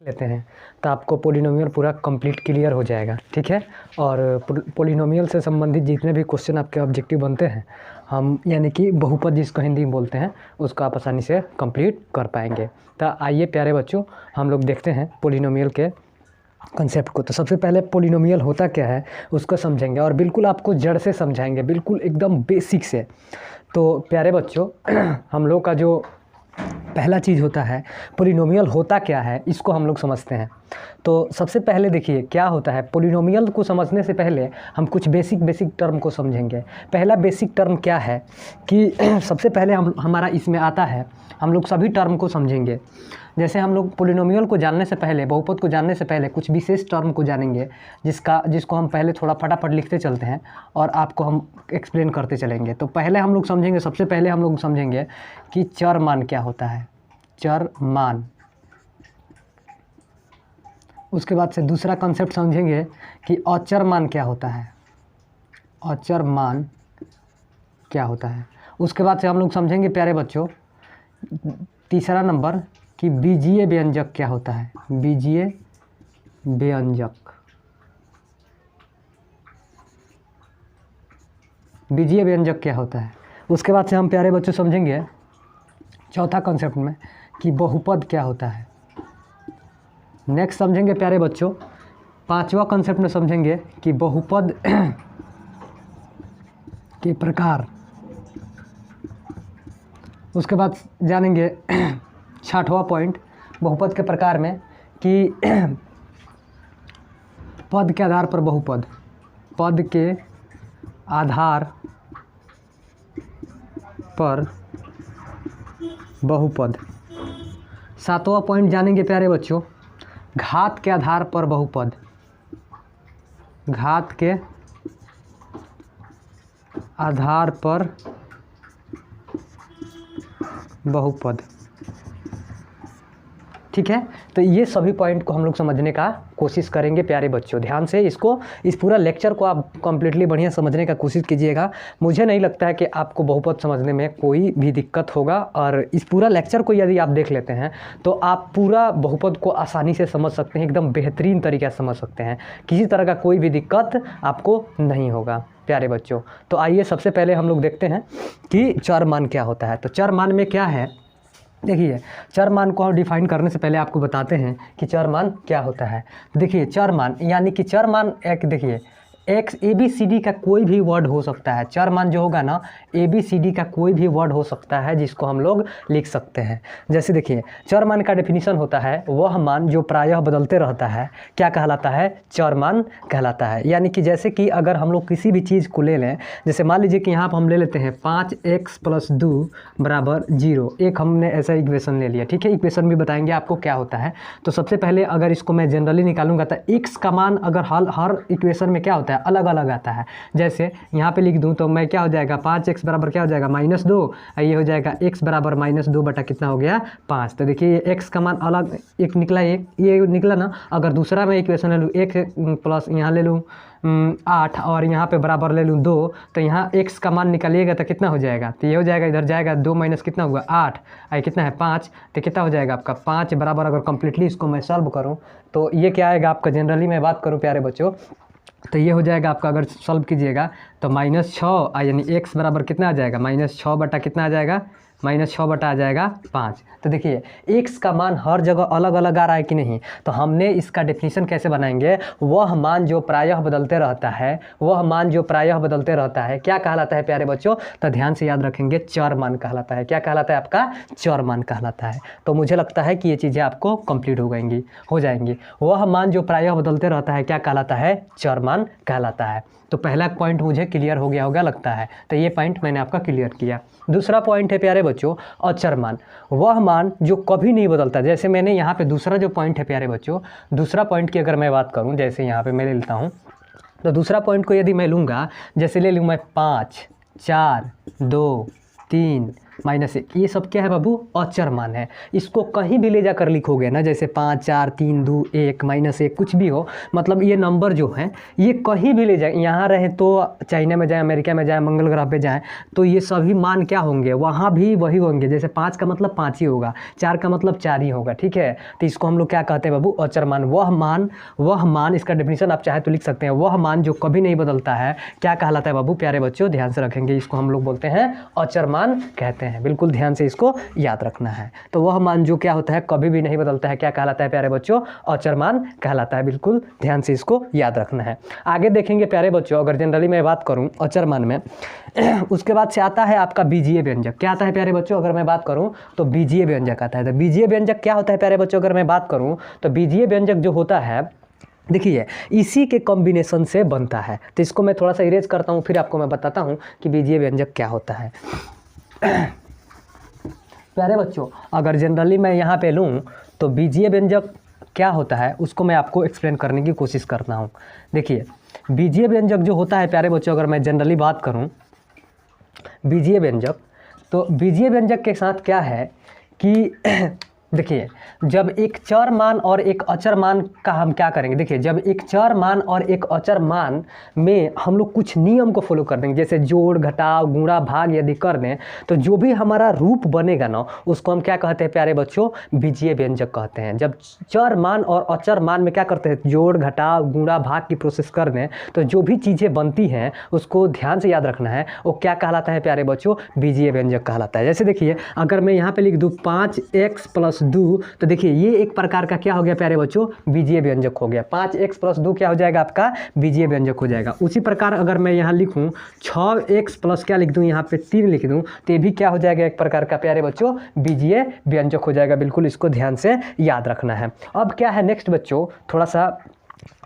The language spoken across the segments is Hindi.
लेते हैं तो आपको पोलिनोमियल पूरा कंप्लीट क्लियर हो जाएगा। ठीक है, और पोलिनोमियल से संबंधित जितने भी क्वेश्चन आपके ऑब्जेक्टिव बनते हैं हम यानी कि बहुपद जिसको हिंदी में बोलते हैं उसको आप आसानी से कंप्लीट कर पाएंगे। तो आइए प्यारे बच्चों हम लोग देखते हैं पोलिनोमियल के कंसेप्ट को। तो सबसे पहले पोलिनोमियल होता क्या है उसको समझेंगे और बिल्कुल आपको जड़ से समझाएंगे, बिल्कुल एकदम बेसिक से। तो प्यारे बच्चों हम लोग का जो पहला चीज़ होता है पोलिनोमियल होता क्या है इसको हम लोग समझते हैं। तो सबसे पहले देखिए क्या होता है, पोलिनोमियल को समझने से पहले हम कुछ बेसिक टर्म को समझेंगे। पहला बेसिक टर्म क्या है कि सबसे पहले हमारा इसमें आता है, हम लोग सभी टर्म को समझेंगे। जैसे हम लोग पोलिनोमियल को जानने से पहले, बहुपद को जानने से पहले कुछ विशेष टर्म को जानेंगे जिसको हम पहले थोड़ा फटाफट लिखते चलते हैं और आपको हम एक्सप्लेन करते चलेंगे। तो पहले हम लोग समझेंगे, सबसे पहले हम लोग समझेंगे कि चर मान क्या होता है, चर मान। उसके बाद से दूसरा कॉन्सेप्ट समझेंगे कि अचर मान क्या होता है, अचर मान क्या होता है। उसके बाद से हम लोग समझेंगे प्यारे बच्चों तीसरा नंबर कि बीजीय व्यंजक क्या होता है, बीजीय व्यंजक, बीजीय व्यंजक क्या होता है। उसके बाद से हम प्यारे बच्चों समझेंगे चौथा कॉन्सेप्ट में कि बहुपद क्या होता है। नेक्स्ट समझेंगे प्यारे बच्चों पांचवा कॉन्सेप्ट में समझेंगे कि बहुपद के प्रकार। उसके बाद जानेंगे छठवां पॉइंट बहुपद के प्रकार में कि पद के आधार पर बहुपद, पद के आधार पर बहुपद। सातवां पॉइंट जानेंगे प्यारे बच्चों घात के आधार पर बहुपद, घात के आधार पर बहुपद। ठीक है, तो ये सभी पॉइंट को हम लोग समझने का कोशिश करेंगे प्यारे बच्चों। ध्यान से इसको, इस पूरा लेक्चर को आप कम्प्लीटली बढ़िया समझने का कोशिश कीजिएगा। मुझे नहीं लगता है कि आपको बहुपद समझने में कोई भी दिक्कत होगा और इस पूरा लेक्चर को यदि आप देख लेते हैं तो आप पूरा बहुपद को आसानी से समझ सकते हैं, एकदम बेहतरीन तरीके से समझ सकते हैं, किसी तरह का कोई भी दिक्कत आपको नहीं होगा प्यारे बच्चों। तो आइए सबसे पहले हम लोग देखते हैं कि चर मान क्या होता है। तो चर मान में क्या है, देखिए चर मान को हम डिफाइन करने से पहले आपको बताते हैं कि चर मान क्या होता है। देखिए चर मान यानी कि चर मान एक, देखिए X A B C D का कोई भी वर्ड हो सकता है। चर मान जो होगा ना ए बी सी डी का कोई भी वर्ड हो सकता है जिसको हम लोग लिख सकते हैं। जैसे देखिए चर मान का डेफिनेशन होता है वह मान जो प्रायः बदलते रहता है, क्या कहलाता है, चर मान कहलाता है। यानी कि जैसे कि अगर हम लोग किसी भी चीज़ को ले लें, जैसे मान लीजिए कि यहाँ पर हम ले लेते हैं 5x + 2 = 0, एक हमने ऐसा इक्वेशन ले लिया। ठीक है, इक्वेशन भी बताएंगे आपको क्या होता है। तो सबसे पहले अगर इसको मैं जनरली निकालूंगा तो x का मान अगर हर इक्वेशन में क्या होता है अलग अलग आता है। जैसे यहाँ पे लिख दूं तो मैं क्या हो जाएगा 5x बराबर क्या हो जाएगा -2, ये हो जाएगा x बराबर -2 बटा कितना हो गया 5। तो देखिए ये x का मान अलग एक निकला, ये निकला ना। अगर दूसरा मैं इक्वेशन ले लूँ 1 प्लस यहाँ ले लूँ 8 और यहाँ पे बराबर ले लूँ 2, तो यहाँ x का मान निकालिएगा तो कितना हो जाएगा, तो ये हो जाएगा इधर जाएगा 2 माइनस कितना हुआ 8, आई कितना है 5, तो कितना हो जाएगा आपका 5 बराबर। अगर कम्प्लीटली इसको मैं सॉल्व करूँ तो ये क्या आएगा आपका, जनरली मैं बात करूँ प्यारे बच्चों तो ये हो जाएगा आपका, अगर सॉल्व कीजिएगा तो -6 यानी x बराबर कितना आ जाएगा -6 बटा कितना आ जाएगा -6 बटा आ जाएगा 5। तो देखिए x का मान हर जगह अलग अलग आ रहा है कि नहीं, तो हमने इसका डेफिनेशन कैसे बनाएंगे, वह मान जो प्रायः बदलते रहता है, वह मान जो प्रायः बदलते रहता है क्या कहलाता है प्यारे बच्चों, तो ध्यान से याद रखेंगे चर मान कहलाता है। क्या कहलाता है आपका, चर मान कहलाता है। तो मुझे लगता है कि ये चीज़ें आपको कंप्लीट हो जाएंगी। वह मान जो प्रायः बदलते रहता है क्या कहलाता है, चर मान कहलाता है। तो पहला पॉइंट मुझे क्लियर हो गया होगा लगता है, तो ये पॉइंट मैंने आपका क्लियर किया। दूसरा पॉइंट है प्यारे बच्चों अचर मान, वह मान जो कभी नहीं बदलता। जैसे मैंने यहाँ पे दूसरा जो पॉइंट है प्यारे बच्चों, दूसरा पॉइंट की अगर मैं बात करूँ, जैसे यहाँ पे मैं ले लेता हूँ, तो दूसरा पॉइंट को यदि मैं लूँगा, जैसे ले लूँ मैं 5 4 2 3 -1 ये सब क्या है बाबू, अचर मान है। इसको कहीं भी ले जाकर लिखोगे ना, जैसे 5 4 3 2 1 -1 कुछ भी हो, मतलब ये नंबर जो हैं ये कहीं भी ले जाए, यहाँ रहे तो चाइना में जाए, अमेरिका में जाए, मंगल ग्रह पे जाए, तो ये सभी मान क्या होंगे, वहाँ भी वही होंगे। जैसे 5 का मतलब 5 ही होगा, 4 का मतलब 4 ही होगा, ठीक है। तो इसको हम लोग क्या कहते हैं बाबू, अचर मान। वह मान इसका डेफिनेशन आप चाहे तो लिख सकते हैं, वह मान जो कभी नहीं बदलता है क्या कहलाता है बाबू, प्यारे बच्चों ध्यान से रखेंगे, इसको हम लोग बोलते हैं अचर मान कहते हैं। बिल्कुल ध्यान से इसको याद रखना है। तो वह मान जो क्या होता है, कभी भी नहीं बदलता है, क्या कहलाता है प्यारे बच्चों, अचर मान कहलाता है। बिल्कुल ध्यान से इसको याद रखना है। आगे देखेंगे प्यारे बच्चों, अगर जनरली मैं बात करूं अचर मान में उसके बाद से आता है आपका बीजीय व्यंजक। क्या आता है प्यारे बच्चों, अगर मैं बात करूं तो बीजीय व्यंजक आता है। तो बीजीय व्यंजक क्या होता है प्यारे बच्चों, अगर मैं बात करूं तो बीजीय व्यंजक जो होता है, देखिए इसी के कॉम्बिनेशन से बनता है। तो इसको मैं थोड़ा सा इरेज करता हूँ, फिर आपको मैं बताता हूँ कि बीजीय व्यंजक क्या होता है। प्यारे बच्चों, अगर जनरली मैं यहाँ पे लूँ तो बीजीय व्यंजक क्या होता है उसको मैं आपको एक्सप्लेन करने की कोशिश करता हूँ। देखिए बीजीय व्यंजक जो होता है प्यारे बच्चों, अगर मैं जनरली बात करूँ बीजीय व्यंजक, तो बीजीय व्यंजक के साथ क्या है कि देखिए जब एक चर मान और एक अचर मान का हम क्या करेंगे, देखिए जब एक चर मान और एक अचर मान में हम लोग कुछ नियम को फॉलो कर देंगे, जैसे जोड़ घटाव गुणा भाग यदि कर दें, तो जो भी हमारा रूप बनेगा ना उसको हम क्या कहते हैं प्यारे बच्चों, बीजीय व्यंजक कहते हैं। जब चर मान और अचर मान में क्या करते हैं, जोड़ घटाव गुणा भाग की प्रोसेस कर दें, तो जो भी चीज़ें बनती हैं उसको ध्यान से याद रखना है, वो क्या कहलाता है प्यारे बच्चों, बीजीय व्यंजक कहलाता है। जैसे देखिए अगर मैं यहाँ पे लिख दूँ 5x + 2, तो देखिए ये एक प्रकार का क्या हो गया प्यारे बच्चों, बीजीय व्यंजक हो गया। 5x + 2 क्या हो जाएगा आपका, बीजीय व्यंजक हो जाएगा। उसी प्रकार अगर मैं यहाँ लिखूँ 6x + क्या लिख दूँ, यहाँ पे 3 लिख दूँ, तो ये भी क्या हो जाएगा, एक प्रकार का प्यारे बच्चों बीजीय व्यंजक हो जाएगा। बिल्कुल इसको ध्यान से याद रखना है। अब क्या है नेक्स्ट बच्चों, थोड़ा सा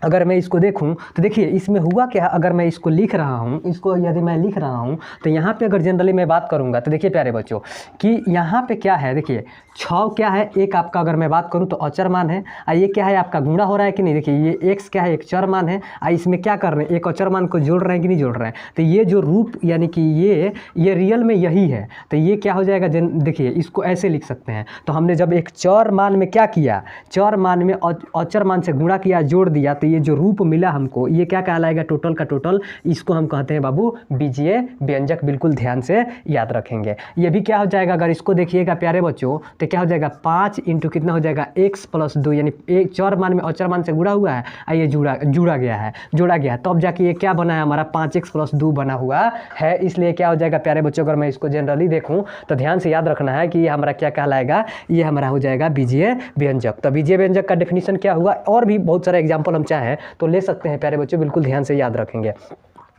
अगर मैं इसको देखूं तो देखिए इसमें हुआ क्या है, अगर मैं इसको लिख रहा हूं, इसको यदि मैं लिख रहा हूं तो यहाँ पे अगर जनरली मैं बात करूँगा तो देखिए प्यारे बच्चों कि यहाँ पे क्या है, देखिए 6 क्या है, एक आपका अगर मैं बात करूँ तो अचर मान है, और ये क्या है आपका गुणा हो रहा है कि नहीं, देखिए ये x क्या है, एक चर मान है, और इसमें क्या कर रहे हैं, एक अचर मान को जोड़ रहे हैं कि नहीं जोड़ रहे हैं। तो ये जो रूप यानी कि ये रियल में यही है, तो ये क्या हो जाएगा, देखिए इसको ऐसे लिख सकते हैं। तो हमने जब एक चर मान में क्या किया, चर मान में अचर मान से गुणा किया, जोड़ दिया, तो ये जो रूप मिला हमको ये क्या कहलाएगा, टोटल का टोटल, इसको हम कहते हैं बाबू बीजीय व्यंजक। बिल्कुल ध्यान से याद रखेंगे। ये भी क्या हो जाएगा, अगर इसको देखिएगा प्यारे बच्चों तो क्या हो जाएगा, 5 इंटू कितना हो जाएगा, x + 2, यानी एक चर मान में अचर मान से गुणा हुआ है और ये जोड़ा गया है, तब जाके ये क्या बना है हमारा 5x + 2 बना हुआ है। इसलिए क्या हो जाएगा प्यारे बच्चों, अगर मैं इसको जनरली देखूँ तो ध्यान से याद रखना है कि ये हमारा क्या कहलाएगा, ये हमारा हो जाएगा बीजीय व्यंजक। तो बीजीय व्यंजक का डेफिनेशन क्या हुआ, और भी बहुत सारे एग्जाम्पल हम चाहें तो ले सकते हैं प्यारे बच्चों, बिल्कुल ध्यान से याद रखेंगे।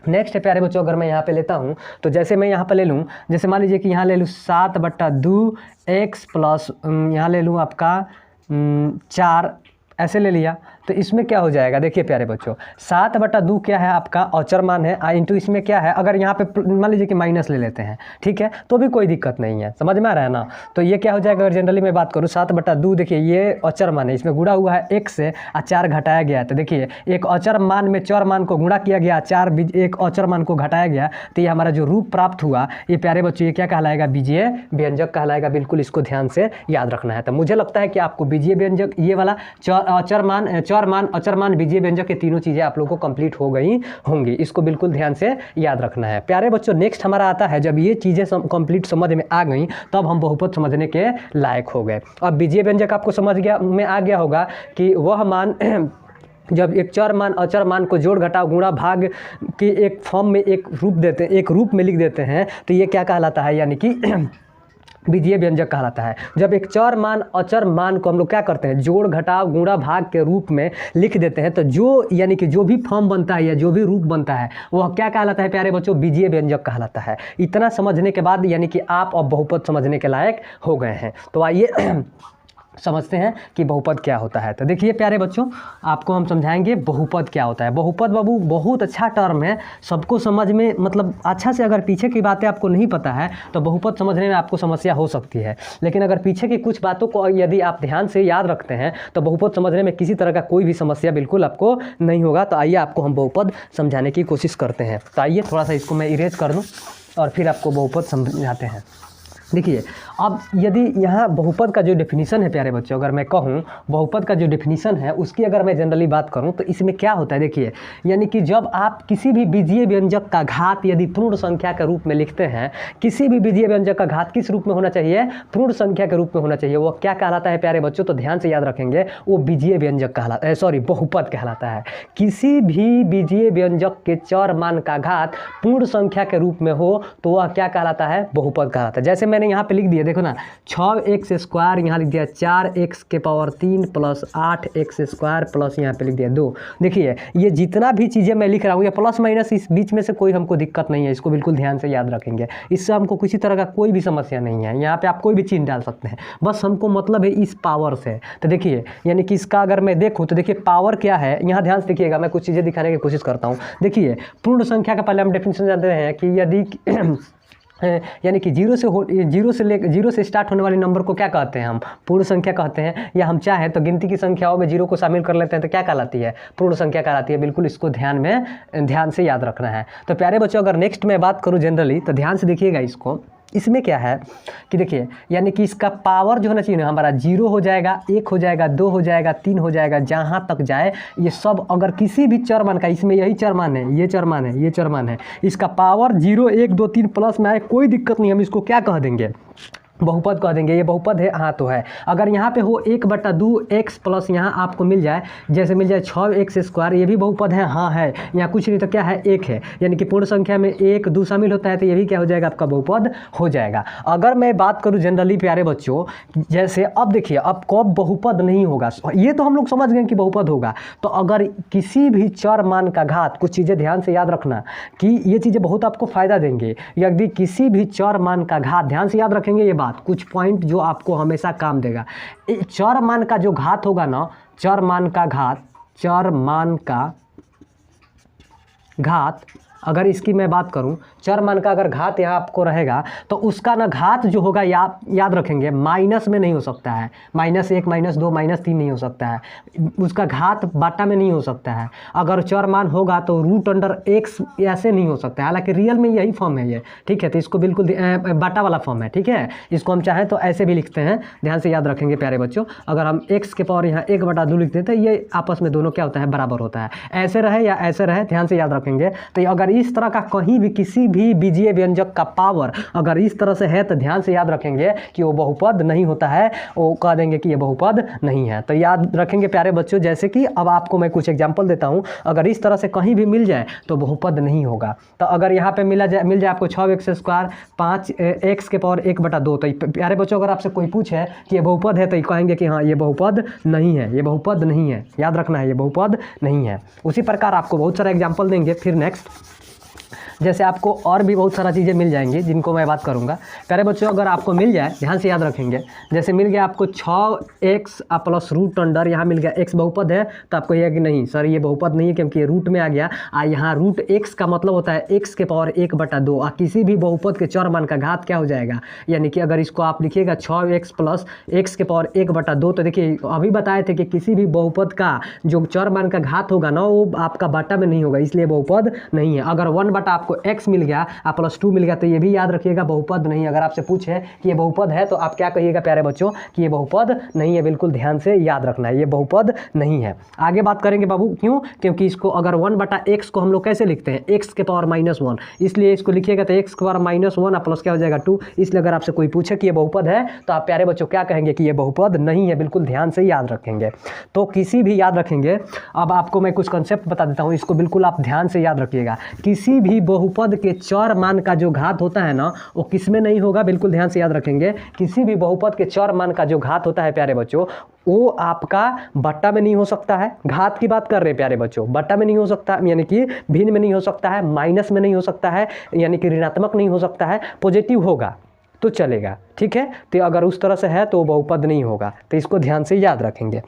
नेक्स्ट है प्यारे बच्चों, अगर मैं यहाँ पे लेता हूँ तो जैसे मैं यहाँ पे ले लूँ, जैसे मान लीजिए कि यहाँ ले लूँ 7/2x प्लस यहाँ ले लूँ आपका 4, ऐसे ले लिया, तो इसमें क्या हो जाएगा, देखिए प्यारे बच्चों 7/2 क्या है आपका अचर मान है, इंटू इसमें क्या है, अगर यहाँ पे मान लीजिए कि माइनस ले लेते हैं, ठीक है, तो भी कोई दिक्कत नहीं है, समझ में आ रहा है ना। तो ये क्या हो जाएगा, अगर जनरली मैं बात करूँ 7/2, देखिए ये अचर मान है, इसमें गुणा हुआ है x से और 4 घटाया गया है। तो देखिए एक अचर मान में चर मान को गुणा किया गया, 4 एक अचर मान को घटाया गया, तो ये हमारा जो रूप प्राप्त हुआ ये प्यारे बच्चों ये क्या कहलाएगा, बीजीय व्यंजक कहलाएगा। बिल्कुल इसको ध्यान से याद रखना है। तो मुझे लगता है कि आपको बीजीय व्यंजक ये वाला चर मान अचर मान बीजीय व्यंजक के तीनों चीज़ें आप लोगों को कंप्लीट हो गई होंगी। इसको बिल्कुल ध्यान से याद रखना है। प्यारे बच्चों नेक्स्ट हमारा आता है, जब ये चीज़ें कंप्लीट समझ में आ गई तब हम बहुपद समझने के लायक हो गए। अब बीजीय व्यंजक आपको समझ में आ गया होगा कि वह मान जब एक चर मान अचर मान को जोड़ घटाव गुणा भाग के एक फॉर्म में एक रूप में लिख देते हैं, तो ये क्या कहलाता है, यानी कि बीजीय व्यंजक कहलाता है। जब एक चर मान अचर मान को हम लोग क्या करते हैं, जोड़ घटाव गुणा भाग के रूप में लिख देते हैं, तो जो यानी कि जो भी फॉर्म बनता है या जो भी रूप बनता है वह क्या कहलाता है प्यारे बच्चों, बीजीय व्यंजक कहलाता है। इतना समझने के बाद यानी कि आप अब बहुपद समझने के लायक हो गए हैं। तो आइए समझते हैं कि बहुपद क्या होता है। तो देखिए प्यारे बच्चों आपको हम समझाएंगे बहुपद क्या होता है। बहुपद बाबू बहुत अच्छा टर्म है, सबको समझ में मतलब अच्छा से, अगर पीछे की बातें आपको नहीं पता है तो बहुपद समझने में आपको समस्या हो सकती है, लेकिन अगर पीछे की कुछ बातों को यदि आप ध्यान से याद रखते हैं तो बहुपद समझने में किसी तरह का कोई भी समस्या बिल्कुल आपको नहीं होगा। तो आइए आपको हम बहुपद समझाने की कोशिश करते हैं। तो आइए थोड़ा सा इसको मैं इरेज कर दूँ और फिर आपको बहुपद समझाते हैं। देखिए अब यदि यहाँ बहुपद का जो डेफिनीशन है प्यारे बच्चों, अगर मैं कहूँ बहुपद का जो डेफिनीशन है उसकी अगर मैं जनरली बात करूँ तो इसमें क्या होता है, देखिए यानी कि जब आप किसी भी बीजीय व्यंजक का घात यदि पूर्ण संख्या के रूप में लिखते हैं, किसी भी बीजीय व्यंजक का घात किस रूप में होना चाहिए, पूर्ण संख्या के रूप में होना चाहिए। वो क्या कहलाता है प्यारे बच्चों, तो ध्यान से याद रखेंगे, वो बीजीय व्यंजक कहलाता है, सॉरी बहुपद कहलाता है। किसी भी बीजीय व्यंजक के चर मान का घात पूर्ण संख्या के रूप में हो तो वह क्या कहलाता है, बहुपद कहलाता है। जैसे मैंने यहाँ पे लिख दिया, देखो ना 6x² यहाँ लिख दिया 4x³ प्लस 8x² प्लस यहाँ पे लिख दिया 2। देखिए ये जितना भी चीज़ें मैं लिख रहा हूँ ये प्लस माइनस इस बीच में से कोई हमको दिक्कत नहीं है, इसको बिल्कुल ध्यान से याद रखेंगे। इससे हमको किसी तरह का कोई भी समस्या नहीं है। यहाँ पे आप कोई भी चिन्ह डाल सकते हैं, बस हमको मतलब है इस पावर से। तो देखिए यानी कि इसका अगर मैं देखूँ तो देखिए पावर क्या है, यहाँ ध्यान से देखिएगा, मैं कुछ चीज़ें दिखाने की कोशिश करता हूँ। देखिए पूर्ण संख्या का पहले हम डेफिनेशन जानते हैं कि यदि यानी कि जीरो से स्टार्ट होने वाले नंबर को क्या कहते हैं, हम पूर्ण संख्या कहते हैं। या हम चाहें तो गिनती की संख्याओं में जीरो को शामिल कर लेते हैं तो क्या कहलाती है, पूर्ण संख्या कहलाती है। बिल्कुल इसको ध्यान से याद रखना है। तो प्यारे बच्चों अगर नेक्स्ट मैं बात करूं जनरली तो ध्यान से देखिएगा इसको। इसमें क्या है कि देखिए यानी कि इसका पावर जो होना चाहिए ना हमारा 0 हो जाएगा, 1 हो जाएगा, 2 हो जाएगा, 3 हो जाएगा, जहाँ तक जाए ये सब अगर किसी भी चर मान का, इसमें यही चर मान है, ये चर मान है, ये चर मान है, इसका पावर 0, 1, 2, 3 प्लस में आए कोई दिक्कत नहीं, हम इसको क्या कह देंगे, बहुपद कह देंगे। ये बहुपद है, हाँ तो है। अगर यहाँ पे हो 1/2x प्लस यहाँ आपको मिल जाए, जैसे मिल जाए 6x², ये भी बहुपद है, हाँ है। यहाँ कुछ नहीं तो क्या है, 1 है, यानी कि पूर्ण संख्या में 1, 2 शामिल होता है तो ये भी क्या हो जाएगा, आपका बहुपद हो जाएगा। अगर मैं बात करूँ जनरली प्यारे बच्चों, जैसे अब देखिए अब कब बहुपद नहीं होगा, ये तो हम लोग समझ गए कि बहुपद होगा। तो अगर किसी भी चर मान का घात, कुछ चीज़ें ध्यान से याद रखना कि ये चीज़ें बहुत आपको फायदा देंगे। यदि किसी भी चर मान का घात, ध्यान से याद रखेंगे ये बात, कुछ पॉइंट जो आपको हमेशा काम देगा। चर मान का जो घात होगा ना, चर मान का घात अगर इसकी मैं बात करूं, चर मान का अगर घात यहाँ आपको रहेगा तो उसका ना घात जो होगा याद रखेंगे माइनस में नहीं हो सकता है, -1, -2, -3 नहीं हो सकता है, उसका घात बाटा में नहीं हो सकता है। अगर चर मान होगा तो √x ऐसे नहीं हो सकता है, हालांकि रियल में यही फॉर्म है ये, ठीक है। तो इसको बिल्कुल बाटा वाला फॉर्म है, ठीक है। इसको हम चाहें तो ऐसे भी लिखते हैं, ध्यान से याद रखेंगे प्यारे बच्चों। अगर हम x के पावर यहाँ 1/2 लिख देते हैं, ये आपस में दोनों क्या होता है, बराबर होता है। ऐसे रहे या ऐसे रहे, ध्यान से याद रखेंगे। तो अगर इस तरह का कहीं भी किसी भी बीजीय व्यंजक का पावर अगर इस तरह से है तो ध्यान से याद रखेंगे कि वो बहुपद नहीं होता है, वो कह देंगे कि ये बहुपद नहीं है। तो याद रखेंगे प्यारे बच्चों, जैसे कि अब आपको मैं कुछ एग्जांपल देता हूँ। अगर इस तरह से कहीं भी मिल जाए तो बहुपद नहीं होगा। तो अगर यहाँ पे मिल जाए आपको 6x², 5x के पावर 1/2, तो प्यारे बच्चों अगर आपसे कोई पूछे कि ये बहुपद है तो कहेंगे कि हाँ ये बहुपद नहीं है, ये बहुपद नहीं है, याद रखना है, ये बहुपद नहीं है। उसी प्रकार आपको बहुत सारा एग्जाम्पल देंगे। फिर नेक्स्ट जैसे आपको और भी बहुत सारा चीज़ें मिल जाएंगी जिनको मैं बात करूंगा। प्यारे बच्चों अगर आपको मिल जाए, ध्यान से याद रखेंगे, जैसे मिल गया आपको 6x प्लस √, यहाँ मिल गया x बहुपद है, तो आपको यह कि नहीं सर ये बहुपद नहीं है क्योंकि ये रूट में आ गया। यहाँ √x का मतलब होता है x के पावर 1/2। और किसी भी बहुपद के चर मान का घात क्या हो जाएगा, यानी कि अगर इसको आप लिखिएगा 6x प्लस x के पावर 1/2, तो देखिए अभी बताए थे कि किसी भी बहुपद का जो चर मान का घात होगा ना वो आपका बाटा में नहीं होगा, इसलिए बहुपद नहीं है। अगर 1/, x मिल गया और +2 मिल गया तो ये भी याद रखिएगा बहुपद नहीं। अगर आपसे पूछे कि ये बहुपद है तो आप क्या कहिएगा प्यारे बच्चों कि ये बहुपद नहीं है। बिल्कुल ध्यान से याद रखना है, ये बहुपद नहीं है। आगे बात करेंगे बाबू, क्यों, क्योंकि इसको अगर 1/x को हम लोग कैसे लिखते हैं, x के पावर -1, इसलिए इसको लिखिएगा तो x के पावर -1 और प्लस क्या हो जाएगा 2। इसलिए अगर आपसे कोई पूछे कि ये बहुपद है तो आप प्यारे बच्चों क्या कहेंगे कि ये बहुपद नहीं है। बिल्कुल ध्यान से याद रखेंगे। तो किसी भी याद रखेंगे, अब आपको मैं कुछ कंसेप्ट बता देता हूँ, इसको बिल्कुल आप ध्यान से याद रखिएगा। किसी भी बहुपद के चर मान का जो घात होता है ना वो किस में नहीं होगा, बिल्कुल ध्यान से याद रखेंगे। किसी भी बहुपद के चर मान का जो घात होता है प्यारे बच्चों वो आपका बट्टा में नहीं हो सकता है। घात की बात कर रहे हैं प्यारे बच्चों, बट्टा में नहीं हो सकता यानी कि भिन्न में नहीं हो सकता है, माइनस में नहीं हो सकता है यानी कि ऋणात्मक नहीं हो सकता है, पॉजिटिव होगा तो चलेगा, ठीक है। तो अगर उस तरह से है तो बहुपद नहीं होगा, तो इसको ध्यान से याद रखेंगे।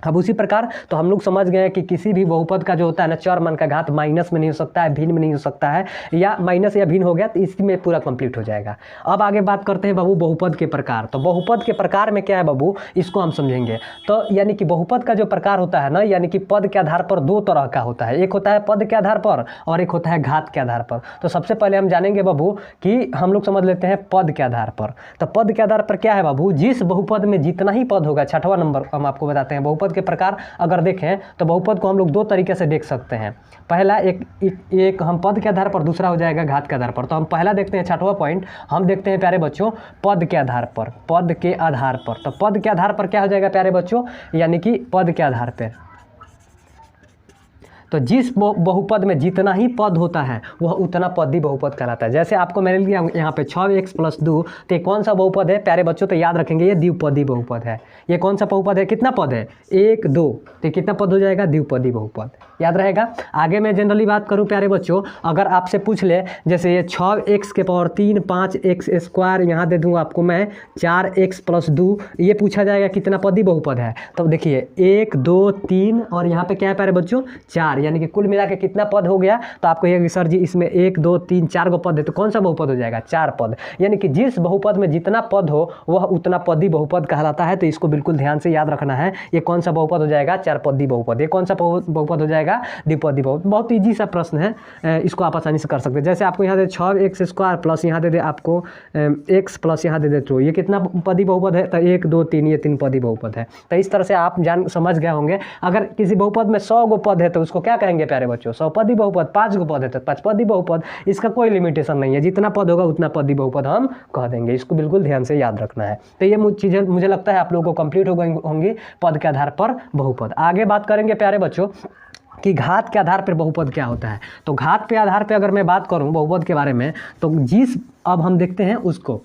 अब उसी प्रकार तो हम लोग समझ गए हैं कि किसी भी बहुपद का जो होता है ना चर मान का घात माइनस में नहीं हो सकता है, भिन्न में नहीं हो सकता है, या माइनस या भिन्न हो गया तो इसमें पूरा कंप्लीट हो जाएगा। अब आगे बात करते हैं बाबू बहुपद के प्रकार। तो बहुपद के प्रकार में क्या है बाबू, इसको हम समझेंगे। तो यानी कि बहुपद का जो प्रकार होता है ना, यानी कि पद के आधार पर दो तरह का होता है, एक होता है पद के आधार पर और एक होता है घात के आधार पर। तो सबसे पहले हम जानेंगे बाबू कि हम लोग समझ लेते हैं पद के आधार पर। तो पद के आधार पर क्या है बाबू, जिस बहुपद में जितना ही पद होगा, छठवां नंबर हम आपको बताते हैं। बहुपद के प्रकार अगर देखें तो बहुपद को हम लोग दो तरीके से देख सकते हैं। पहला एक हम पद के आधार पर, दूसरा हो जाएगा घात के आधार पर। तो हम पहला देखते हैं, छठवां पॉइंट हम देखते हैं प्यारे बच्चों पद के आधार पर। पद के आधार पर, तो पद के आधार पर क्या हो जाएगा प्यारे बच्चों, यानी कि पद के आधार पर तो जिस बहुपद में जितना ही पद होता है वह उतना पदी बहुपद कहलाता है। जैसे आपको मैंने लिया यहाँ पे 6x + 2, तो ये कौन सा बहुपद है प्यारे बच्चों, तो याद रखेंगे ये द्विपदी बहुपद है। ये कौन सा बहुपद है, कितना पद है, 1 2, तो कितना पद हो जाएगा, द्विपदी बहुपद, याद रहेगा। आगे मैं जनरली बात करूँ प्यारे बच्चों, अगर आपसे पूछ ले जैसे ये 6x⁻3 5x², यहाँ दे दूँ आपको मैं 4x + 2, ये पूछा जाएगा कितना पदी बहुपद है। तो देखिए 1 2 3 और यहाँ पे क्या है प्यारे बच्चों 4, यानी कि कुल मिला के कितना पद हो गया। तो आपको ये सर जी इसमें 1 2 3 4 गो पद है, तो कौन सा बहुपद हो जाएगा, 4 पद। यानी कि जिस बहुपद में जितना पद हो वह उतना पदी बहुपद कहलाता है। तो इसको बिल्कुल ध्यान से याद रखना है। ये कौन सा बहुपद हो जाएगा, 4 पदी बहुपद। ये कौन सा बहुपद हो जाएगा, द्विपदी बहुपद। बहुत ईजी सा प्रश्न है, इसको आप आसानी से कर सकते हैं। जैसे आपको यहाँ दे 6x² प्लस यहाँ दे आपको x प्लस यहाँ दे 2, ये कितना पदी बहुपद है, तो 1 2 3, ये 3 पदी बहुपद है। तो इस तरह से आप समझ गए होंगे। अगर किसी बहुपद में 100 गो पद है तो उसको क्या कहेंगे प्यारे बच्चों, 100 पदी बहुपद। 5 गो पद है तो 5 पदी बहुपद। इसका कोई लिमिटेशन नहीं है, जितना पद होगा उतना पदी बहुपद हम कह देंगे। इसको बिल्कुल ध्यान से याद रखना है। तो ये चीज़ें मुझे लगता है आप लोगों को कंप्लीट हो गई होंगी पद के आधार पर बहुपद। आगे बात करेंगे प्यारे बच्चों कि घात के आधार पर बहुपद क्या होता है। तो घात के आधार पर अगर मैं बात करूँ बहुपद के बारे में, तो अब हम देखते हैं उसको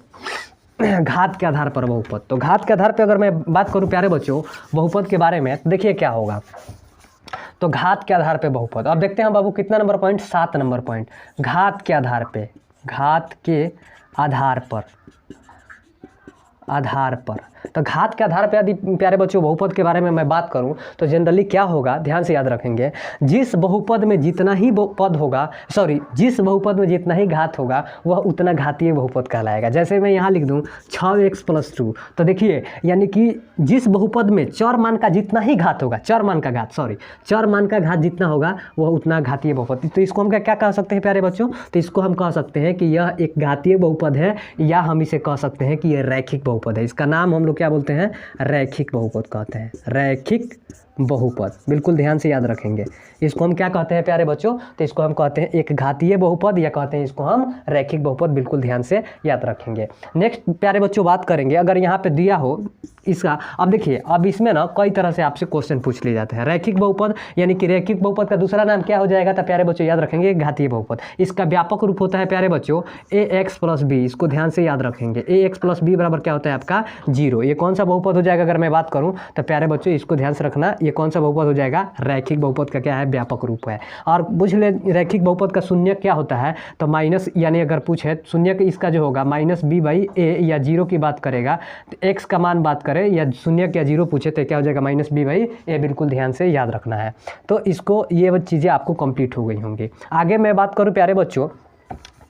घात के आधार पर बहुपद। तो घात के आधार पर अगर मैं बात करूं प्यारे बच्चों बहुपद के बारे में, तो देखिए क्या होगा। तो घात के आधार पे बहुपद, अब देखते हैं बाबू कितना नंबर पॉइंट, 7 नंबर पॉइंट। घात के आधार पे, घात के आधार पर तो घात के आधार पे यदि प्यारे बच्चों बहुपद के बारे में मैं बात करूं तो जनरली क्या होगा, ध्यान से याद रखेंगे। जिस बहुपद में जितना ही पद होगा, जिस बहुपद में जितना ही घात होगा वह उतना घातीय बहुपद कहलाएगा। जैसे मैं यहाँ लिख दूं 6x + 2, तो देखिए यानी कि जिस बहुपद में चर मान का जितना ही घात होगा, चर मान का घात जितना होगा वह उतना घातीय बहुपद। तो इसको हम क्या कह सकते हैं प्यारे बच्चों, तो इसको हम कह सकते हैं कि यह एक घातीय बहुपद है, या हम इसे कह सकते हैं कि यह रैखिक बहुपद है। इसका नाम हम लोग क्या बोलते हैं, रैखिक बहुपद कहते हैं, रैखिक बहुपद। बिल्कुल ध्यान से याद रखेंगे। इसको हम क्या कहते हैं प्यारे बच्चों, तो इसको हम कहते हैं एक घातीय बहुपद, या कहते हैं इसको हम रैखिक बहुपद। बिल्कुल ध्यान से याद रखेंगे। नेक्स्ट प्यारे बच्चों बात करेंगे, अगर यहाँ पे दिया हो इसका, अब देखिए अब इसमें ना कई तरह से आपसे क्वेश्चन पूछ लिए जाते हैं। रैखिक बहुपद यानी कि रैखिक बहुपद का दूसरा नाम क्या हो जाएगा, तो प्यारे बच्चों याद रखेंगे घातीय बहुपद। इसका व्यापक रूप होता है प्यारे बच्चों ax + b। इसको ध्यान से याद रखेंगे। ax + b बराबर क्या होता है आपका 0। ये कौन सा बहुपद हो जाएगा, अगर मैं बात करूँ तो प्यारे बच्चों इसको ध्यान से रखना, ये कौन सा बहुपद हो जाएगा, रैखिक बहुपद का क्या है, व्यापक रूप है। और पूछ ले रैखिक बहुपद का शून्य क्या होता है, तो माइनस, यानी अगर पूछे शून्य का इसका जो होगा -b/a, या 0 की बात करेगा तो x का मान बात करें या शून्य या 0 पूछे तो क्या हो जाएगा -b/a। बिल्कुल ध्यान से याद रखना है। तो इसको ये चीज़ें आपको कंप्लीट हो गई होंगी। आगे मैं बात करूँ प्यारे बच्चों,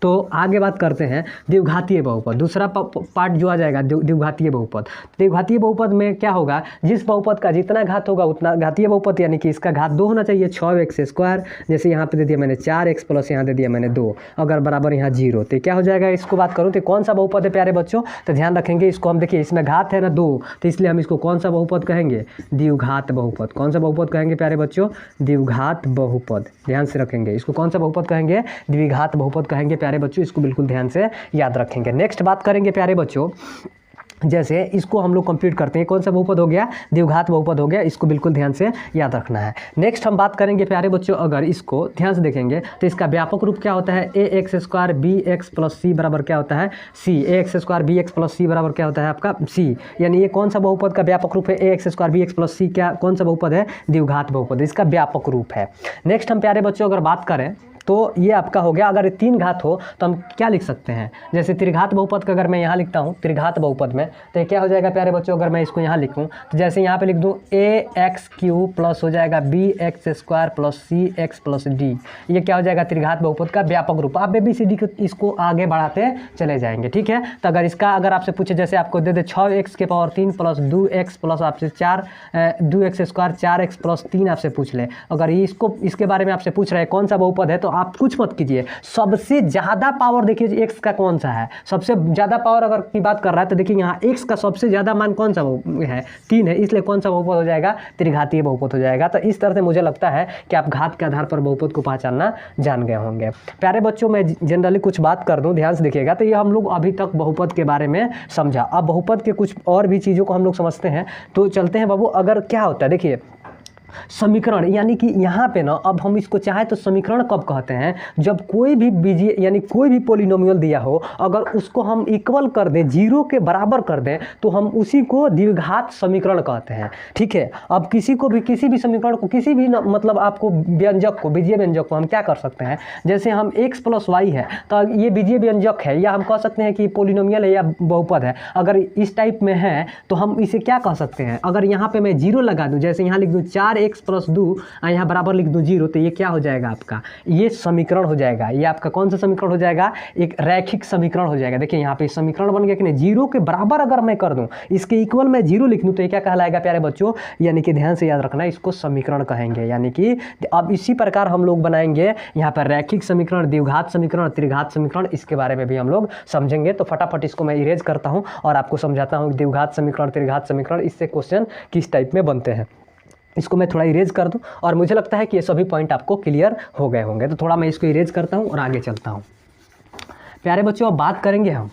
तो आगे बात करते हैं द्विघातीय बहुपद। दूसरा पार्ट जो आ जाएगा द्विघातीय बहुपद। द्विघातीय बहुपद में क्या होगा, जिस बहुपद का जितना घात होगा उतना घातीय बहुपद, यानी कि इसका घात 2 होना चाहिए। 6x², जैसे यहाँ पे दे दिया मैंने 4x प्लस यहाँ दे दिया मैंने 2, अगर बराबर यहाँ 0, तो क्या हो जाएगा। इसको बात करूँ तो कौन सा बहुपद है प्यारे बच्चों, तो ध्यान रखेंगे इसको हम, देखिए इसमें घात है ना 2, तो इसलिए हम इसको कौन सा बहुपद कहेंगे, द्विघात बहुपद। कौन सा बहुपद कहेंगे प्यारे बच्चों, द्विघात बहुपद। ध्यान से रखेंगे, इसको कौन सा बहुपद कहेंगे, द्विघात बहुपद कहेंगे प्यारे बच्चों। इसको बिल्कुल ध्यान से याद रखेंगे। नेक्स्ट बात करेंगे प्यारे बच्चों, जैसे इसको हम लोग कंप्लीट करते हैं, कौन सा बहुपद हो गया, द्विघात बहुपद हो गया। इसको बिल्कुल ध्यान से याद रखना है। नेक्स्ट हम बात करेंगे प्यारे बच्चों, अगर इसको ध्यान से देखेंगे तो इसका व्यापक रूप क्या होता है, ax² bx + c बराबर क्या होता है c। ax² bx + c बराबर क्या होता है आपका c, यानी ये कौन सा बहुपद का व्यापक रूप है, ax² bx + c क्या कौन सा बहुपद है, द्विघात बहुपद। इसका व्यापक रूप है। नेक्स्ट हम प्यारे बच्चों अगर बात करें तो ये आपका हो गया। अगर 3 घात हो तो हम क्या लिख सकते हैं, जैसे त्रिघात बहुपद का अगर मैं यहाँ लिखता हूँ त्रिघात बहुपद में, तो ये क्या हो जाएगा प्यारे बच्चों, अगर मैं इसको यहाँ लिखूँ तो जैसे यहाँ पे लिख दूँ ax³ प्लस हो जाएगा bx² plus cx plus d, ये क्या हो जाएगा त्रिघात बहुपद का व्यापक रूप। आप ABCD को इसको आगे बढ़ाते चले जाएंगे, ठीक है। तो अगर इसका अगर आपसे पूछे, जैसे आपको दे दे 6x³ प्लस 2x प्लस आपसे 2x² 4x प्लस 3 आपसे पूछ ले, अगर इसको इसके बारे में आपसे पूछ रहे हैं कौन सा बहुपद है, तो आप कुछ मत कीजिए, सबसे ज़्यादा पावर देखिए x का कौन सा है, सबसे ज़्यादा पावर अगर की बात कर रहा है तो देखिए यहाँ x का सबसे ज़्यादा मान कौन सा है, 3 है, इसलिए कौन सा बहुपद हो जाएगा, त्रिघातीय बहुपद हो जाएगा। तो इस तरह से मुझे लगता है कि आप घात के आधार पर बहुपद को पहचानना जान गए होंगे। प्यारे बच्चों, मैं जनरली कुछ बात कर दूं, ध्यान से देखिएगा। तो ये हम लोग अभी तक बहुपद के बारे में समझा, अब बहुपद के कुछ और भी चीज़ों को हम लोग समझते हैं। तो चलते हैं बाबू, अगर क्या होता है देखिए समीकरण, यानी कि यहाँ पे ना अब हम इसको चाहे तो समीकरण कब कहते हैं, जब कोई भी बीजीय यानी कोई भी पोलिनोमियल दिया हो, अगर उसको हम इक्वल कर दें, 0 के बराबर कर दें, तो हम उसी को द्विघात समीकरण कहते हैं, ठीक है। अब किसी भी समीकरण को, किसी भी मतलब आपको व्यंजक को, बीजीय व्यंजक को हम क्या कर सकते हैं, जैसे हम x + y है तो ये बीजीय व्यंजक है, या हम कह सकते हैं कि पोलिनोमियल है या बहुपद है। अगर इस टाइप में है तो हम इसे क्या कह सकते हैं, अगर यहाँ पे मैं 0 लगा दूँ, जैसे यहाँ लिख दूँ 4x + 2 यहाँ बराबर लिख दूँ 0, तो ये क्या हो जाएगा आपका, ये समीकरण हो जाएगा। ये आपका कौन सा समीकरण हो जाएगा, एक रैखिक समीकरण हो जाएगा। देखिए यहाँ पे समीकरण बन गया कि नहीं, 0 के बराबर अगर मैं कर दूँ, इसके इक्वल मैं 0 लिख दूँ, तो ये क्या कहलाएगा प्यारे बच्चों, यानी कि ध्यान से याद रखना, इसको समीकरण कहेंगे। यानी कि अब इसी प्रकार हम लोग बनाएंगे यहाँ पर रैखिक समीकरण, द्विघात समीकरण, त्रिघात समीकरण, इसके बारे में भी हम लोग समझेंगे। तो फटाफट इसको मैं इरेज करता हूँ और आपको समझाता हूँ द्विघात समीकरण, त्रिघात समीकरण, इससे क्वेश्चन किस टाइप में बनते हैं। इसको मैं थोड़ा इरेज कर दूं और मुझे लगता है कि ये सभी पॉइंट आपको क्लियर हो गए होंगे। तो थोड़ा मैं इसको इरेज करता हूं और आगे चलता हूं। प्यारे बच्चों, अब बात करेंगे हम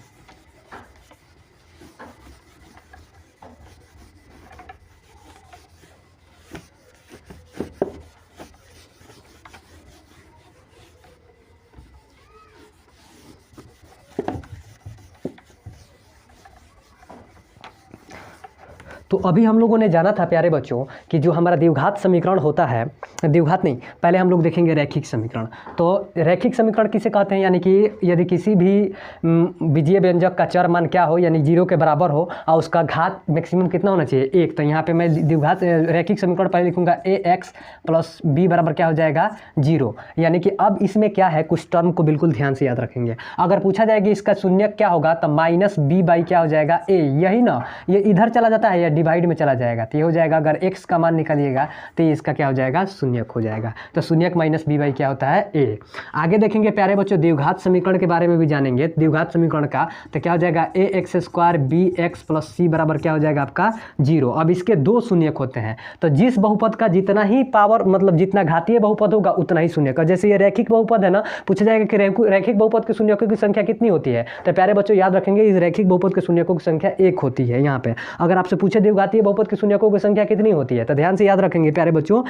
तो अभी हम लोगों ने जाना था प्यारे बच्चों कि जो हमारा द्विघात समीकरण होता है, द्विघात नहीं, पहले हम लोग देखेंगे रैखिक समीकरण। तो रैखिक समीकरण किसे कहते हैं, यानी कि यदि किसी भी बीजीय व्यंजक का चर मान क्या हो, यानी 0 के बराबर हो और उसका घात मैक्सिमम कितना होना चाहिए, 1। तो यहाँ पे मैं द्विघात रैखिक समीकरण पहले लिखूंगा ax + b बराबर क्या हो जाएगा 0। यानी कि अब इसमें क्या है, कुछ टर्म को बिल्कुल ध्यान से याद रखेंगे। अगर पूछा जाए कि इसका शून्यक क्या होगा, तो -b/ क्या हो जाएगा a, यही ना, ये इधर चला जाता है या डिवाइड में चला जाएगा, तो ये हो जाएगा, अगर x का मान निकालिएगा तो ये इसका क्या हो जाएगा, शून्यक हो जाएगा। तो शून्यक -b/ क्या होता है a। आगे देखेंगे प्यारे बच्चों, द्विघात समीकरण के बारे में भी जानेंगे। द्विघात समीकरण का तो क्या हो जाएगा, ax² bx + c बराबर क्या हो जाएगा आपका 0। अब इसके 2 शून्यक होते हैं, तो जिस बहुपद का जितना ही पावर, मतलब जितना घातीय बहुपद होगा उतना ही शून्यक। जैसे ये रैखिक बहुपद है ना, पूछा जाएगा कि रैखिक बहुपद के शून्यकों की संख्या कितनी होती है, तो प्यारे बच्चों याद रखेंगे इस रैखिक बहुपद के शून्यकों की संख्या 1 होती है। यहाँ पे अगर आपसे पूछे द्विघातीय बहुपद के शून्यकों की संख्या कितनी होती है, तो ध्यान से याद रखेंगे प्यारे बच्चों,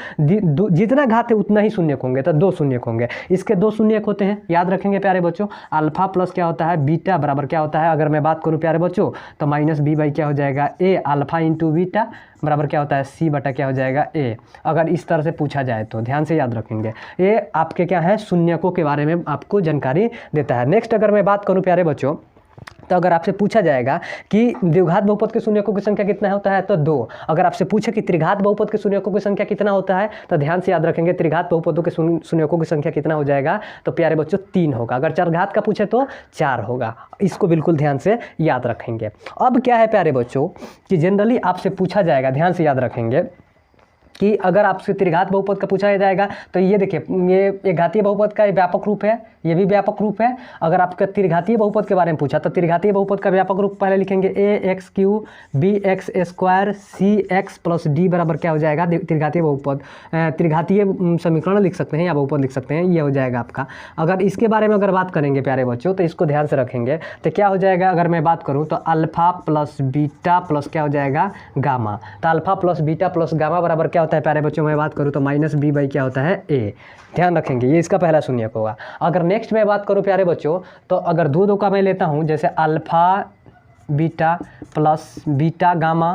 जितना घात है उतना ही शून्यक होंगे, तो 2 शून्यक होंगे। इसके 2 शून्यक होते हैं, याद रखेंगे प्यारे बच्चों। अल्फा प्लस क्या होता है, बीटा बराबर क्या होता है, अगर मैं बात करूं प्यारे बच्चों, तो -b/ क्या हो जाएगा a, अल्फा × बीटा बराबर क्या होता है c बटा क्या हो जाएगा a। अगर इस तरह से पूछा जाए तो ध्यान से याद रखेंगे, ये आपके क्या है, शून्यकों के बारे में आपको जानकारी देता है। नेक्स्ट अगर मैं बात करूं प्यारे बच्चों, तो अगर आपसे पूछा जाएगा कि द्विघात बहुपद के शून्यकों की संख्या कितना होता है, तो 2। अगर आपसे पूछे कि त्रिघात बहुपद के शून्यकों की संख्या कितना होता है, तो ध्यान से याद रखेंगे त्रिघात बहुपदों के शून्यकों की संख्या कितना हो जाएगा, तो प्यारे बच्चों 3 होगा। अगर चरघात का पूछे तो 4 होगा। इसको बिल्कुल ध्यान से याद रखेंगे। अब क्या है प्यारे बच्चों कि जनरली आपसे पूछा जाएगा, ध्यान से याद रखेंगे कि अगर आपसे त्रिघात बहुपद का पूछा जाएगा, तो ये देखिए, ये घातीय बहुपद का व्यापक रूप है, ये भी व्यापक रूप है। अगर आपका त्रिघातीय बहुपद के बारे में पूछा, तो त्रिघातीय बहुपद का व्यापक रूप पहले लिखेंगे ax³ bx² cx + d बराबर क्या हो जाएगा, त्रिघातीय बहुपद, त्रिघातीय समीकरण लिख सकते हैं या बहुपद लिख सकते हैं, ये हो जाएगा आपका। अगर इसके बारे में अगर बात करेंगे प्यारे बच्चों, तो इसको ध्यान से रखेंगे, तो क्या हो जाएगा, अगर मैं बात करूँ तो अल्फा + बीटा प्लस क्या हो जाएगा, गामा। तो अल्फा + बीटा + गामा बराबर क्या होता है प्यारे बच्चों, मैं बात करूँ तो -b/ क्या होता है a। ध्यान रखेंगे, ये इसका पहला शून्यक होगा। अगर नेक्स्ट मैं बात करूँ प्यारे बच्चों, तो अगर 2 का मैं लेता हूँ, जैसे alpha beta plus beta gamma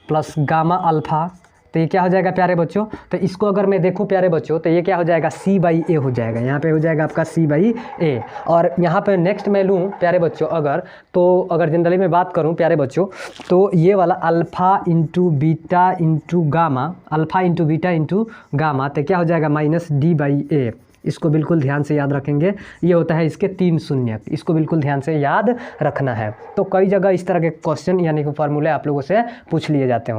plus gamma alpha तो ये क्या हो जाएगा प्यारे बच्चों, तो इसको अगर मैं देखूँ प्यारे बच्चों तो ये क्या हो जाएगा C/A हो जाएगा, यहाँ पे हो जाएगा आपका C/A। और यहाँ पे नेक्स्ट मैं लूँ प्यारे बच्चों अगर जनरली मैं बात करूँ प्यारे बच्चों तो ये वाला alpha into beta into gamma, alpha into beta into gamma, तो क्या हो जाएगा -D/A। इसको बिल्कुल ध्यान से याद रखेंगे, ये होता है इसके 3 शून्य, इसको बिल्कुल ध्यान से याद रखना है। तो कई जगह इस तरह के क्वेश्चन यानी कि फार्मूले आप लोगों से पूछ लिए जाते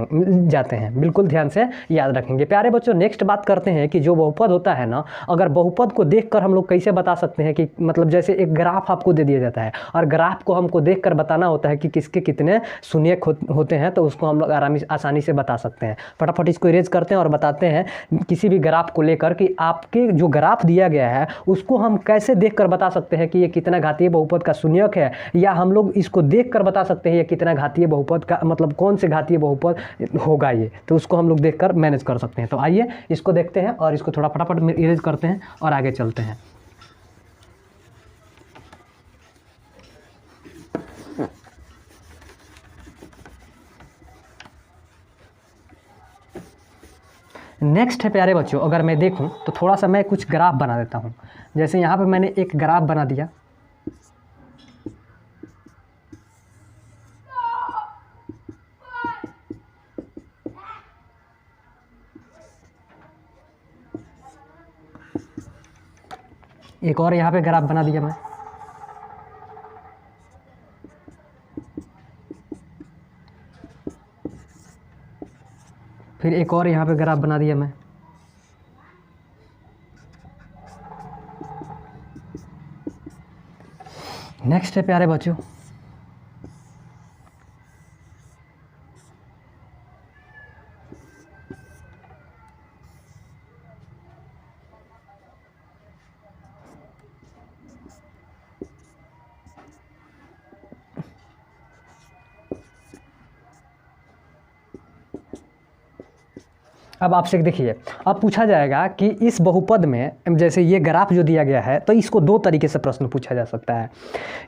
हैं, बिल्कुल ध्यान से याद रखेंगे। प्यारे बच्चों नेक्स्ट बात करते हैं कि जो बहुपद होता है ना, अगर बहुपद को देखकर हम लोग कैसे बता सकते हैं कि मतलब जैसे एक ग्राफ आपको दे दिया जाता है और ग्राफ को हमको देखकर बताना होता है कि किसके कितने शून्य होते हैं, तो उसको हम लोग आसानी से बता सकते हैं। फटाफट इसको इरेज करते हैं और बताते हैं किसी भी ग्राफ को लेकर कि आपके जो ग्राफ दिया गया है उसको हम कैसे देखकर बता सकते हैं कि ये कितना घातीय बहुपद का शून्यक है, या हम लोग इसको देखकर बता सकते हैं ये कितना घातीय बहुपद का मतलब कौन से घातीय बहुपद होगा ये, तो उसको हम लोग देखकर मैनेज कर सकते हैं। तो आइए इसको देखते हैं और इसको थोड़ा फटाफट इरेज करते हैं और आगे चलते हैं। नेक्स्ट है प्यारे बच्चों, अगर मैं देखूं तो थोड़ा सा मैं कुछ ग्राफ बना देता हूं। जैसे यहाँ पे मैंने एक ग्राफ बना दिया, एक और यहाँ पे ग्राफ बना दिया मैं, फिर एक और यहाँ पे ग्राफ बना दिया मैं, नेक्स्ट है प्यारे बच्चों अब आपसे देखिए, अब पूछा जाएगा कि इस बहुपद में जैसे ये ग्राफ जो दिया गया है तो इसको 2 तरीके से प्रश्न पूछा जा सकता है।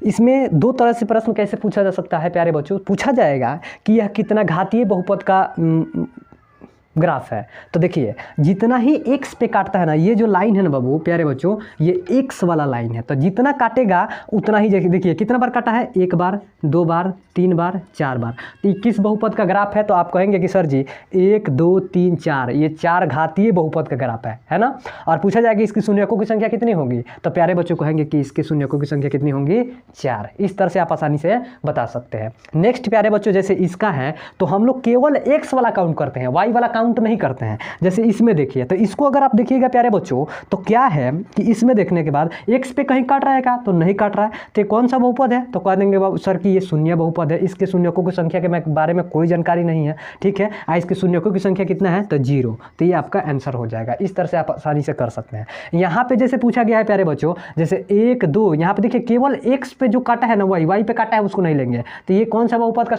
इसमें 2 तरह से प्रश्न कैसे पूछा जा सकता है प्यारे बच्चों, पूछा जाएगा कि यह कितना घातीय बहुपद का ग्राफ है। तो देखिए जितना ही x पे काटता है ना, ये जो लाइन है ना बाबू प्यारे बच्चों, ये x वाला लाइन है, तो जितना काटेगा उतना ही, देखिए कितना बार काटा है, 1 बार 2 बार 3 बार 4 बार। तो किस बहुपद का ग्राफ है, तो आप कहेंगे कि सर जी 1 2 3 4, ये 4 घातीय बहुपद का ग्राफ है ना। और पूछा जाएगा इसकी शून्यकों की संख्या कितनी होगी, तो प्यारे बच्चों कहेंगे कि इसके शून्यकों की संख्या कितनी होंगी, 4। इस तरह से आप आसानी से बता सकते हैं। नेक्स्ट प्यारे बच्चों जैसे इसका है तो हम लोग केवल x वाला काउंट करते हैं, y वाला काउंट नहीं करते हैं। जैसे इसमें देखिए, तो इसको अगर आप देखिएगा प्यारे बच्चों तो क्या है कि इसमें देखने के बाद x पे कहीं काट रहा है क्या, तो नहीं काट रहा है। तो कौन सा बहुपद है, तो कह देंगे सर कि ये शून्य बहुपद है, इसके शून्यकों की संख्या के बारे में कोई जानकारी नहीं है, ठीक है। इसके शून्यकों की संख्या कितना है, तो 0। तो ये आपका आंसर हो जाएगा। इस तरह से आप आसानी से कर सकते हैं। यहाँ पे जैसे पूछा गया है प्यारे बच्चों, जैसे 1 2, यहाँ पे देखिए केवल x पे जो काटा है ना, y पे काटा है उसको नहीं लेंगे। तो ये कौन सा बहुपद का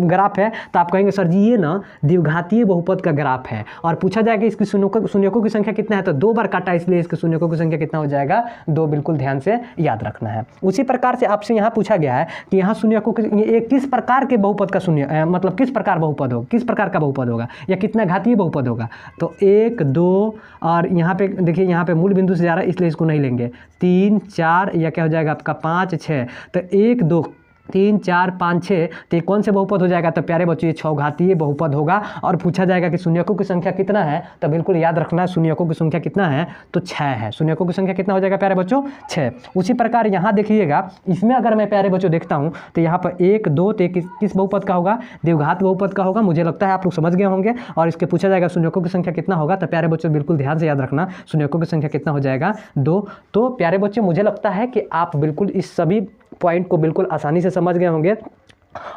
ग्राफ है, तो आप कहेंगे सर जी ये ना द्विघातीय बहुपद का ग्राफ है। और पूछा जाएगा इसकी शून्यकों की संख्या कितना है, तो 2 बार काटा, इसलिए इसके शून्यकों की संख्या कितना हो जाएगा, 2। बिल्कुल ध्यान से याद रखना है। उसी प्रकार से आपसे यहाँ पूछा गया है कि यहाँ शून्यकों की किस प्रकार के बहुपद का शून्य मतलब किस प्रकार बहुपद होगा, किस प्रकार का बहुपद होगा या कितना घातीय बहुपद होगा। तो 1 2 और यहाँ पे देखिए, यहाँ पे मूल बिंदु से जा रहा है इसलिए इसको नहीं लेंगे, 3 4 या क्या हो जाएगा आपका 5 6। तो 1 2 3 4 5 6, तो कौन से बहुपद हो जाएगा, तो प्यारे बच्चों ये 6 घातीय बहुपद होगा। और पूछा जाएगा कि शून्यकों की संख्या कितना है, तो बिल्कुल याद रखना शून्यकों की संख्या कितना है, तो 6 है। शून्यकों की संख्या कितना हो जाएगा प्यारे बच्चों, 6। उसी प्रकार यहाँ देखिएगा, इसमें अगर मैं प्यारे बच्चों देखता हूँ तो यहाँ पर 1 2, तो किस बहुपद का होगा, द्विघात बहुपद का होगा। मुझे लगता है आप लोग समझ गए होंगे। और इसके पूछा जाएगा शून्यकों की संख्या कितना होगा, तो प्यारे बच्चों बिल्कुल ध्यान से याद रखना शून्यकों की संख्या कितना हो जाएगा, 2। तो प्यारे बच्चों मुझे लगता है कि आप बिल्कुल इस सभी पॉइंट को बिल्कुल आसानी से समझ गए होंगे।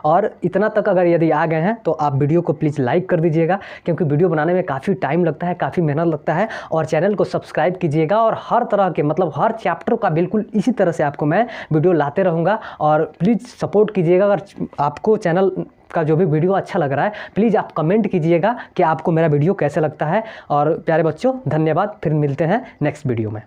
और इतना तक अगर यदि आ गए हैं तो आप वीडियो को प्लीज़ लाइक कर दीजिएगा, क्योंकि वीडियो बनाने में काफ़ी टाइम लगता है, काफ़ी मेहनत लगता है। और चैनल को सब्सक्राइब कीजिएगा, और हर तरह के मतलब हर चैप्टर का बिल्कुल इसी तरह से आपको मैं वीडियो लाते रहूँगा। और प्लीज़ सपोर्ट कीजिएगा। अगर आपको चैनल का जो भी वीडियो अच्छा लग रहा है, प्लीज़ आप कमेंट कीजिएगा कि आपको मेरा वीडियो कैसे लगता है। और प्यारे बच्चों धन्यवाद, फिर मिलते हैं नेक्स्ट वीडियो में।